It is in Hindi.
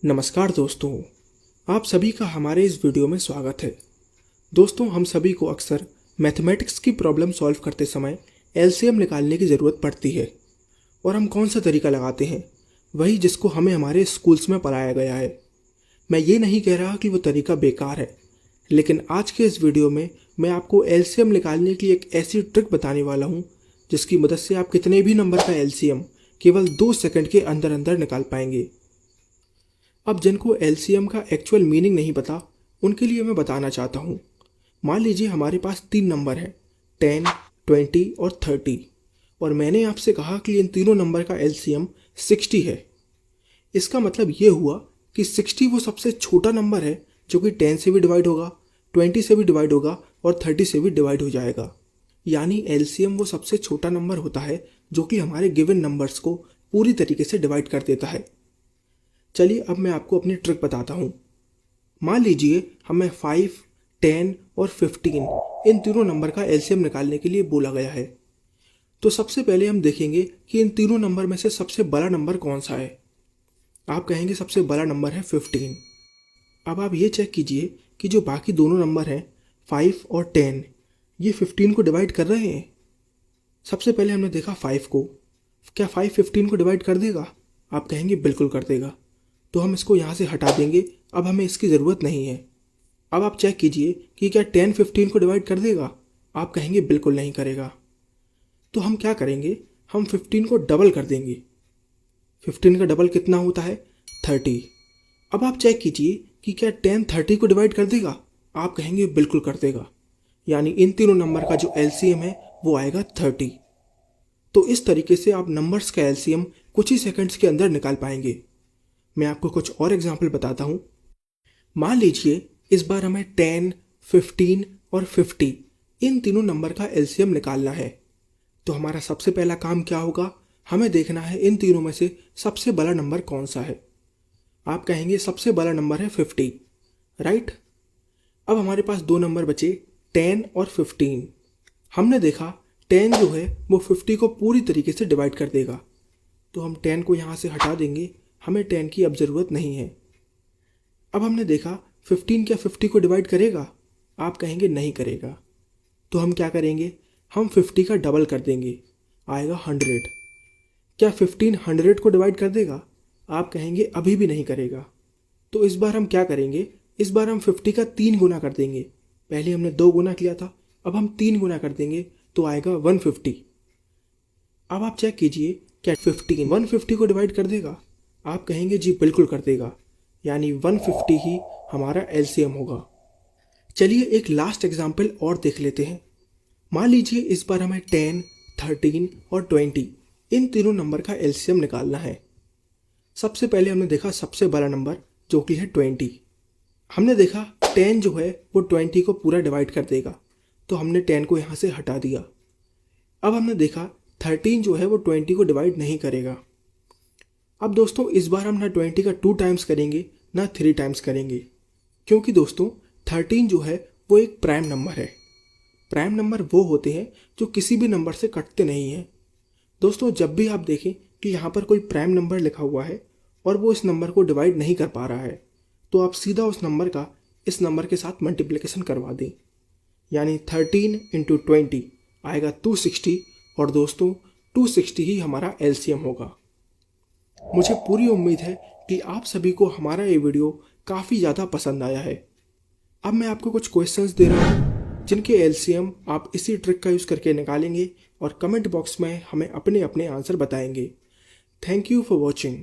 नमस्कार दोस्तों, आप सभी का हमारे इस वीडियो में स्वागत है। दोस्तों, हम सभी को अक्सर मैथमेटिक्स की प्रॉब्लम सॉल्व करते समय एलसीएम निकालने की ज़रूरत पड़ती है। और हम कौन सा तरीका लगाते हैं? वही जिसको हमें हमारे स्कूल्स में पढ़ाया गया है। मैं ये नहीं कह रहा कि वो तरीका बेकार है, लेकिन आज के इस वीडियो में मैं आपको एलसीएम निकालने की एक ऐसी ट्रिक बताने वाला हूँ जिसकी मदद से आप कितने भी नंबर का एलसीएम केवल 2 सेकंड के अंदर अंदर निकाल पाएंगे। अब जिनको एलसीएम का एक्चुअल मीनिंग नहीं पता, उनके लिए मैं बताना चाहता हूँ। मान लीजिए हमारे पास 3 नंबर हैं, 10, 20 और 30, और मैंने आपसे कहा कि इन तीनों नंबर का एलसीएम 60 है। इसका मतलब ये हुआ कि 60 वो सबसे छोटा नंबर है जो कि 10 से भी डिवाइड होगा, 20 से भी डिवाइड होगा और 30 से भी डिवाइड हो जाएगा। यानी एलसीएम वो सबसे छोटा नंबर होता है जो कि हमारे गिवन नंबर्स को पूरी तरीके से डिवाइड कर देता है। चलिए अब मैं आपको अपनी ट्रिक बताता हूँ। मान लीजिए हमें 5, 10 और 15 इन तीनों नंबर का एलसीएम निकालने के लिए बोला गया है। तो सबसे पहले हम देखेंगे कि इन तीनों नंबर में से सबसे बड़ा नंबर कौन सा है। आप कहेंगे सबसे बड़ा नंबर है 15। अब आप ये चेक कीजिए कि जो बाकी दोनों नंबर हैं 5 और 10, ये 15 को डिवाइड कर रहे हैं। सबसे पहले हमने देखा 5 को। क्या 5 15 को डिवाइड कर देगा? आप कहेंगे बिल्कुल कर देगा। तो हम इसको यहाँ से हटा देंगे, अब हमें इसकी ज़रूरत नहीं है। अब आप चेक कीजिए कि क्या 10 15 को डिवाइड कर देगा? आप कहेंगे बिल्कुल नहीं करेगा। तो हम क्या करेंगे, हम 15 को डबल कर देंगे। 15 का डबल कितना होता है? 30। अब आप चेक कीजिए कि क्या 10 30 को डिवाइड कर देगा? आप कहेंगे बिल्कुल कर देगा। यानी इन तीनों नंबर का जो एलसीएम है वो आएगा 30। तो इस तरीके से आप नंबर्स का एलसीएम कुछ ही सेकंड्स के अंदर निकाल पाएंगे। मैं आपको कुछ और एग्जाम्पल बताता हूँ। मान लीजिए इस बार हमें 10, 15 और 50 इन तीनों नंबर का एलसीएम निकालना है। तो हमारा सबसे पहला काम क्या होगा, हमें देखना है इन तीनों में से सबसे बड़ा नंबर कौन सा है। आप कहेंगे सबसे बड़ा नंबर है 50, राइट। अब हमारे पास दो नंबर बचे, 10 और 15। हमने देखा 10 जो है वो 50 को पूरी तरीके से डिवाइड कर देगा। तो हम 10 को यहाँ से हटा देंगे, हमें 10 की अब ज़रूरत नहीं है। अब हमने देखा 15 क्या 50 को डिवाइड करेगा? आप कहेंगे नहीं करेगा। तो हम क्या करेंगे, हम 50 का डबल कर देंगे, आएगा 100। क्या 15 100 को डिवाइड कर देगा? आप कहेंगे अभी भी नहीं करेगा। तो इस बार हम क्या करेंगे, इस बार हम 50 का 3 गुना कर देंगे। पहले हमने 2 गुना किया था, अब हम 3 गुना कर देंगे तो आएगा 150। अब आप चेक कीजिए क्या 15 150 को डिवाइड कर देगा? आप कहेंगे जी बिल्कुल कर देगा। यानी 150 ही हमारा एलसीएम होगा। चलिए एक लास्ट एग्जाम्पल और देख लेते हैं। मान लीजिए इस बार हमें 10, 13 और 20 इन तीनों नंबर का एलसीएम निकालना है। सबसे पहले हमने देखा सबसे बड़ा नंबर जो कि है 20। हमने देखा 10 जो है वो 20 को पूरा डिवाइड कर देगा, तो हमने 10 को यहाँ से हटा दिया। अब हमने देखा 13 जो है वो 20 को डिवाइड नहीं करेगा। अब दोस्तों इस बार हम ना 20 का 2 टाइम्स करेंगे ना 3 टाइम्स करेंगे, क्योंकि दोस्तों 13 जो है वो एक प्राइम नंबर है। प्राइम नंबर वो होते हैं जो किसी भी नंबर से कटते नहीं हैं। दोस्तों जब भी आप देखें कि यहाँ पर कोई प्राइम नंबर लिखा हुआ है और वो इस नंबर को डिवाइड नहीं कर पा रहा है, तो आप सीधा उस नंबर का इस नंबर के साथ मल्टीप्लिकेशन करवा दें। यानी 13 × 20 आएगा 260, और दोस्तों 260 ही हमारा एलसीएम होगा। मुझे पूरी उम्मीद है कि आप सभी को हमारा ये वीडियो काफ़ी ज़्यादा पसंद आया है। अब मैं आपको कुछ क्वेश्चंस दे रहा हूँ जिनके एलसीएम आप इसी ट्रिक का यूज़ करके निकालेंगे और कमेंट बॉक्स में हमें अपने अपने आंसर बताएंगे। Thank you for watching.